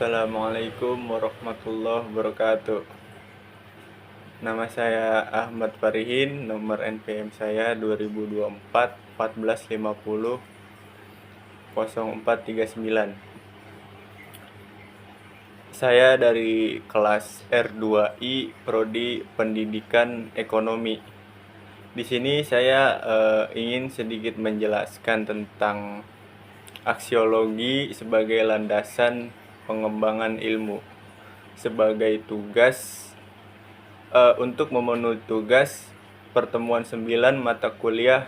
Assalamualaikum warahmatullahi wabarakatuh. Nama saya Ahmad Farihin, nomor NPM saya 2024 1450 0439. Saya dari kelas R2I Prodi Pendidikan Ekonomi. Di sini saya ingin sedikit menjelaskan tentang aksiologi sebagai landasan pengembangan ilmu. Sebagai tugas untuk memenuhi tugas pertemuan 9 mata kuliah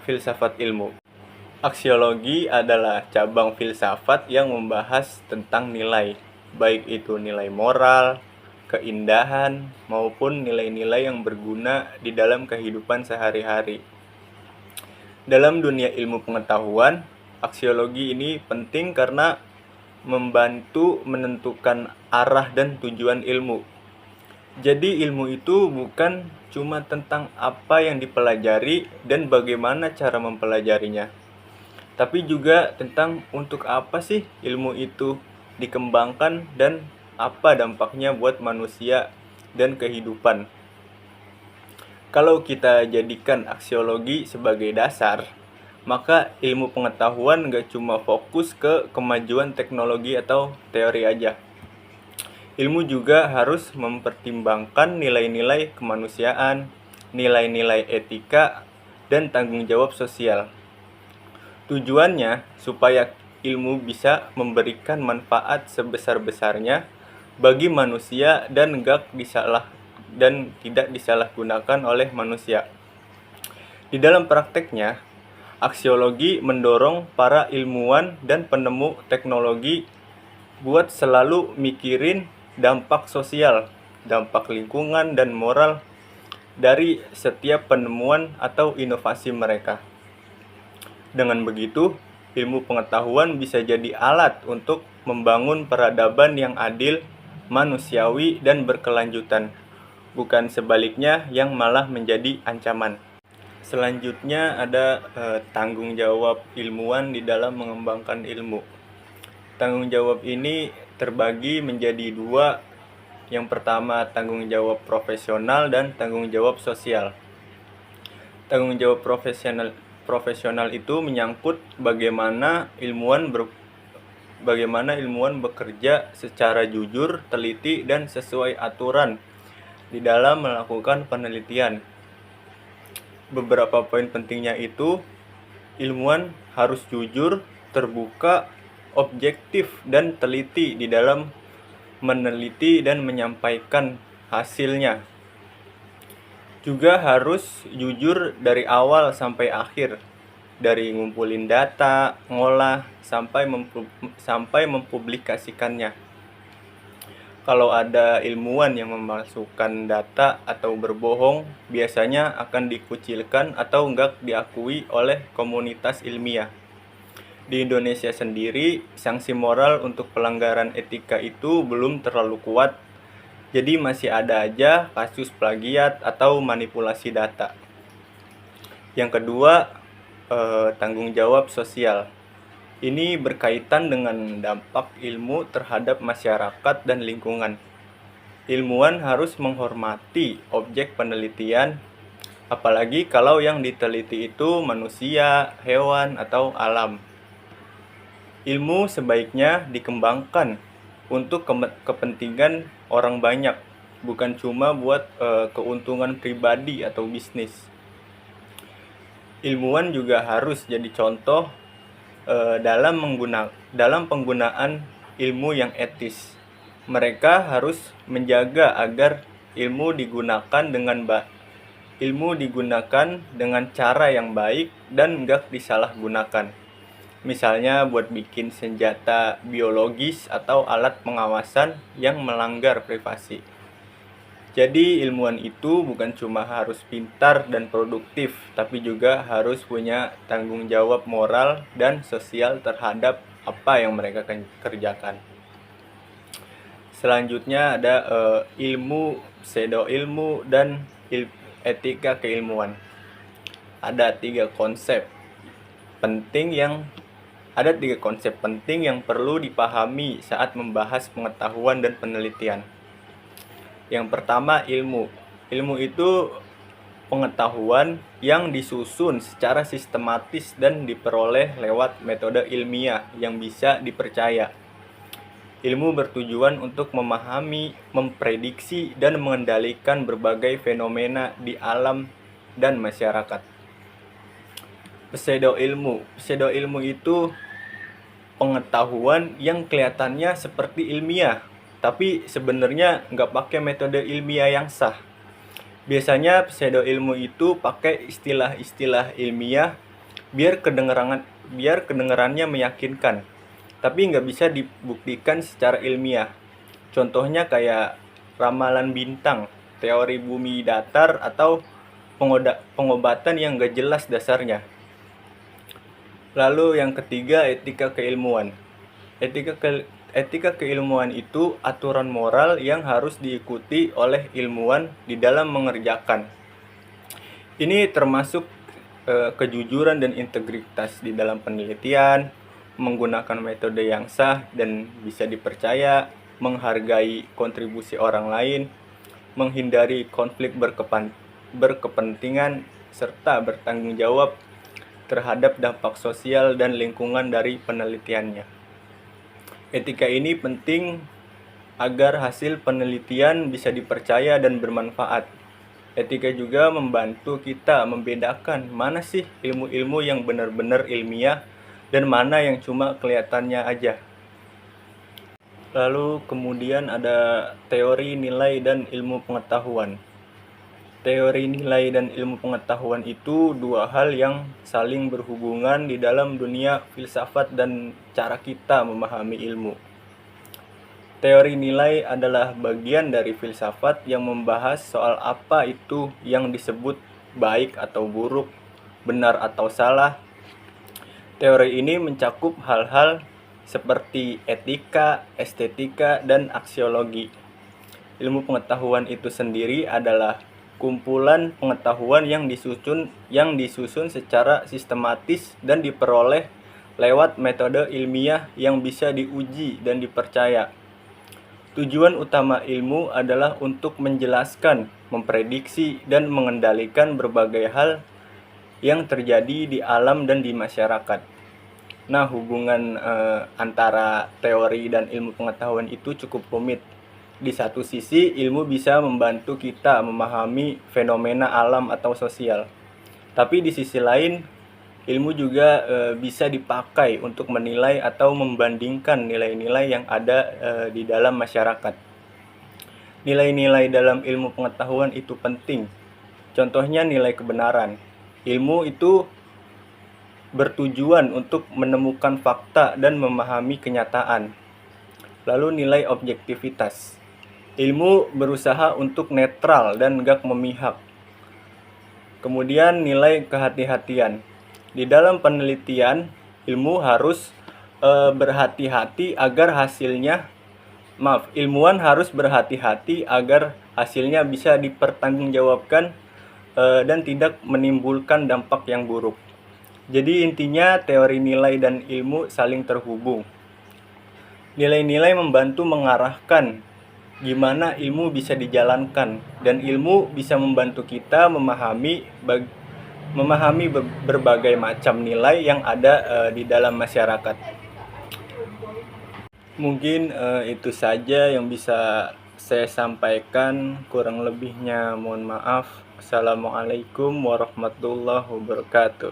filsafat ilmu. Aksiologi adalah cabang filsafat yang membahas tentang nilai, baik itu nilai moral, keindahan, maupun nilai-nilai yang berguna di dalam kehidupan sehari-hari. Dalam dunia ilmu pengetahuan, aksiologi ini penting karena membantu menentukan arah dan tujuan ilmu. Jadi ilmu itu bukan cuma tentang apa yang dipelajari dan bagaimana cara mempelajarinya, tapi juga tentang untuk apa sih ilmu itu dikembangkan dan apa dampaknya buat manusia dan kehidupan. Kalau kita jadikan aksiologi sebagai dasar, maka ilmu pengetahuan gak cuma fokus ke kemajuan teknologi atau teori aja. Ilmu juga harus mempertimbangkan nilai-nilai kemanusiaan, nilai-nilai etika, dan tanggung jawab sosial. Tujuannya supaya ilmu bisa memberikan manfaat sebesar-besarnya bagi manusia dan tidak disalahgunakan oleh manusia. Di dalam prakteknya, aksiologi mendorong para ilmuwan dan penemu teknologi buat selalu mikirin dampak sosial, dampak lingkungan, dan moral dari setiap penemuan atau inovasi mereka. Dengan begitu, ilmu pengetahuan bisa jadi alat untuk membangun peradaban yang adil, manusiawi, dan berkelanjutan, bukan sebaliknya yang malah menjadi ancaman. Selanjutnya ada tanggung jawab ilmuwan di dalam mengembangkan ilmu. Tanggung jawab ini terbagi menjadi dua. Yang pertama, tanggung jawab profesional dan tanggung jawab sosial. Tanggung jawab profesional itu menyangkut bagaimana ilmuwan bekerja secara jujur, teliti, dan sesuai aturan di dalam melakukan penelitian. Beberapa poin pentingnya itu, ilmuwan harus jujur, terbuka, objektif, dan teliti di dalam meneliti dan menyampaikan hasilnya. Juga harus jujur dari awal sampai akhir, dari ngumpulin data, ngolah, sampai mempublikasikannya. Kalau ada ilmuwan yang memalsukan data atau berbohong, biasanya akan dikucilkan atau enggak diakui oleh komunitas ilmiah. Di Indonesia sendiri, sanksi moral untuk pelanggaran etika itu belum terlalu kuat, jadi masih ada aja kasus plagiat atau manipulasi data. Yang kedua, tanggung jawab sosial. Ini berkaitan dengan dampak ilmu terhadap masyarakat dan lingkungan. Ilmuwan harus menghormati objek penelitian, apalagi kalau yang diteliti itu manusia, hewan, atau alam. Ilmu sebaiknya dikembangkan untuk kepentingan orang banyak, bukan cuma buat keuntungan pribadi atau bisnis. Ilmuwan juga harus jadi contoh dalam penggunaan ilmu yang etis. Mereka harus menjaga agar ilmu digunakan dengan cara yang baik dan enggak disalahgunakan. Misalnya buat bikin senjata biologis atau alat pengawasan yang melanggar privasi. Jadi ilmuwan itu bukan cuma harus pintar dan produktif, tapi juga harus punya tanggung jawab moral dan sosial terhadap apa yang mereka kerjakan. Selanjutnya ada ilmu, pseudo ilmu, dan etika keilmuan. Ada 3 konsep penting yang Ada 3 konsep penting yang perlu dipahami saat membahas pengetahuan dan penelitian. Yang pertama, ilmu. Ilmu itu pengetahuan yang disusun secara sistematis dan diperoleh lewat metode ilmiah yang bisa dipercaya. Ilmu bertujuan untuk memahami, memprediksi, dan mengendalikan berbagai fenomena di alam dan masyarakat. Pseudo-ilmu. Pseudo-ilmu itu pengetahuan yang kelihatannya seperti ilmiah, tapi sebenarnya nggak pakai metode ilmiah yang sah. Biasanya pseudo ilmu itu pakai istilah-istilah ilmiah biar kedengarannya meyakinkan, tapi nggak bisa dibuktikan secara ilmiah. Contohnya kayak ramalan bintang, teori bumi datar, atau pengobatan yang nggak jelas dasarnya. Lalu yang ketiga, etika keilmuan. Etika keilmuan itu aturan moral yang harus diikuti oleh ilmuwan di dalam mengerjakan. Ini termasuk kejujuran dan integritas di dalam penelitian, menggunakan metode yang sah dan bisa dipercaya, menghargai kontribusi orang lain, menghindari konflik berkepentingan, serta bertanggung jawab terhadap dampak sosial dan lingkungan dari penelitiannya. Etika ini penting agar hasil penelitian bisa dipercaya dan bermanfaat. Etika juga membantu kita membedakan mana sih ilmu-ilmu yang benar-benar ilmiah dan mana yang cuma kelihatannya aja. Lalu kemudian ada teori nilai dan ilmu pengetahuan. Teori nilai dan ilmu pengetahuan itu dua hal yang saling berhubungan di dalam dunia filsafat dan cara kita memahami ilmu. Teori nilai adalah bagian dari filsafat yang membahas soal apa itu yang disebut baik atau buruk, benar atau salah. Teori ini mencakup hal-hal seperti etika, estetika, dan aksiologi. Ilmu pengetahuan itu sendiri adalah kumpulan pengetahuan yang disusun secara sistematis dan diperoleh lewat metode ilmiah yang bisa diuji dan dipercaya. Tujuan utama ilmu adalah untuk menjelaskan, memprediksi, dan mengendalikan berbagai hal yang terjadi di alam dan di masyarakat. Nah, hubungan antara teori dan ilmu pengetahuan itu cukup rumit. Di satu sisi, ilmu bisa membantu kita memahami fenomena alam atau sosial. Tapi di sisi lain, ilmu juga bisa dipakai untuk menilai atau membandingkan nilai-nilai yang ada di dalam masyarakat. Nilai-nilai dalam ilmu pengetahuan itu penting. Contohnya nilai kebenaran. Ilmu itu bertujuan untuk menemukan fakta dan memahami kenyataan. Lalu nilai objektivitas. Ilmu berusaha untuk netral dan gak memihak. Kemudian nilai kehati-hatian. Di dalam penelitian, ilmu harus ilmuwan harus berhati-hati agar hasilnya bisa dipertanggungjawabkan dan tidak menimbulkan dampak yang buruk. Jadi intinya teori nilai dan ilmu saling terhubung. Nilai-nilai membantu mengarahkan gimana ilmu bisa dijalankan, dan ilmu bisa membantu kita memahami berbagai macam nilai yang ada di dalam masyarakat. Mungkin itu saja yang bisa saya sampaikan, kurang lebihnya mohon maaf. Assalamualaikum warahmatullahi wabarakatuh.